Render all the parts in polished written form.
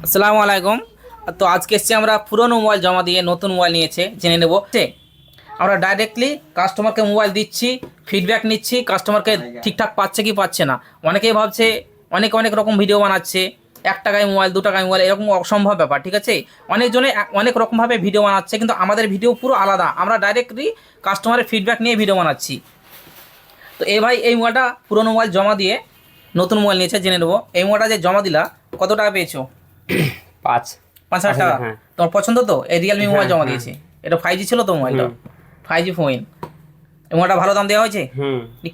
আসসালামু আলাইকুম। তো আজকে এসছি আমরা পুরনো মোবাইল জমা দিয়ে নতুন মোবাইল নিয়েছে জেনে নেব। আমরা ডাইরেক্টলি কাস্টমারকে মোবাইল দিচ্ছি, ফিডব্যাক নিচ্ছি কাস্টমারকে ঠিকঠাক পাচ্ছে কি পাচ্ছে না। অনেকেই ভাবছে অনেক অনেক রকম ভিডিও বানাচ্ছে, 1 টাকায় মোবাইল 2 টাকায় মোবাইল, এরকম অসম্ভব ব্যাপার। ঠিক আছে, অনেকজনে অনেক রকমভাবে ভিডিও বানাচ্ছে, কিন্তু আমাদের ভিডিও পুরো আলাদা। আমরা ডাইরেক্টলি কাস্টমারের ফিডব্যাক নিয়ে ভিডিও বানাচ্ছি। তো ভাই এই মোবাইলটা পুরনো মোবাইল জমা দিয়ে নতুন মোবাইল নিয়েছে, জেনে নেবো এই মোবাইলটা যে জমা দিলা কত টাকা পেয়েছো? 5,000 টাকা। হ্যাঁ। তোমার পছন্দ তো? এই রিয়েলমি মোবাইল জমা দিয়েছে, এটা 5G ছিল তো মোবাইলটা? 5G phone. এই মোবাইলটা ভালো দাম দেওয়া হয়েছে।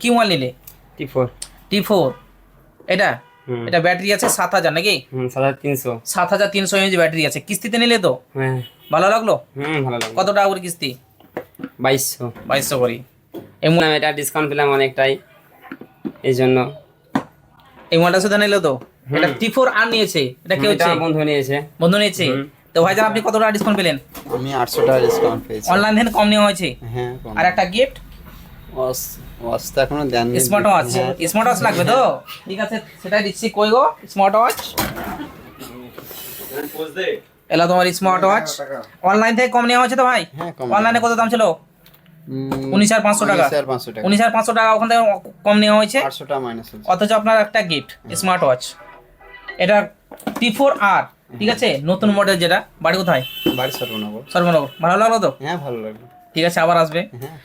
কি মোবাইল নিলে? T4। এটা এটা ব্যাটারি আছে 7000 নাকি? 7,300। 7300 mAh ব্যাটারি আছে। কিস্তিতে নিলে তো? হ্যাঁ, ভালো লাগলো? ভালো লাগলো। কত টাকা করে কিস্তি? 2200 করে। এটা ডিসকাউন্ট পেলাম অনেকটাই, এই জন্য। এই মোবাইলটা শুধু নিলে তো? এটা T4 আর নিয়েছে, এটা কি হচ্ছে? বন্ধু নিয়েছে। বন্ধু নিয়েছে। তো ভাইজান আপনি কত টাকা ডিসকাউন্ট পেলেন? আমি 800 টাকা ডিসকাউন্ট পেয়েছি। অনলাইন থেকে কম নেওয়া হয়েছে। হ্যাঁ, আর একটা গিফট, ওয়াচ তো এখনো দেননি। Smart watch. স্মার্ট ওয়াচ লাগবে তো? ঠিক আছে, সেটাই দিচ্ছি। কই গো স্মার্ট ওয়াচ? এলা তোমার স্মার্ট ওয়াচ। অনলাইন থেকে কম নেওয়া হয়েছে তো ভাই? হ্যাঁ, কম। অনলাইনে কত দাম ছিল? 19,500 টাকা। 19,500 টাকা। 19,500 টাকা ওখান থেকে কম নেওয়া হয়েছে। 800 টাকা মাইনাস হচ্ছে। অথচ আপনার একটা গিফট স্মার্ট ওয়াচ। এটা T4R, ঠিক আছে, নতুন মডেল। যেটা বাড়ি কোথায়? বাড়ি সর্বনগর। সর্বনগর। ভালো লাগলো তো? হ্যাঁ, ভালো লাগলো। ঠিক আছে, আবার আসবে। হ্যাঁ।